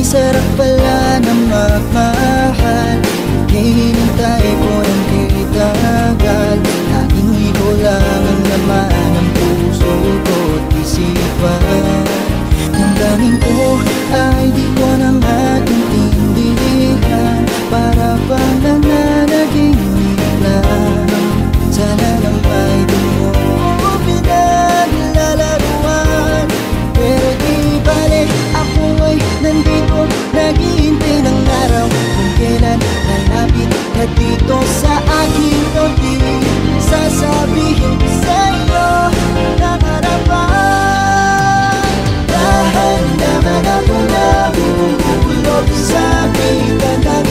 sarap pala na magmahal. Hinintay ko ng kitagal. Laging ikaw lang ang laman ng puso ko't isipan. Damdamin ko ay di ko na maintindihan. Para bang nananaginip lang. Sana lang ay di mo pinaglalaruan. Pero di bale, ako ay nandito, naghihintay ng araw kung kailan lalapit ka dito sa aking tabi. Sasabihin ko sa'yo ng harapan. Dahan naman ako na bubulog sa kita.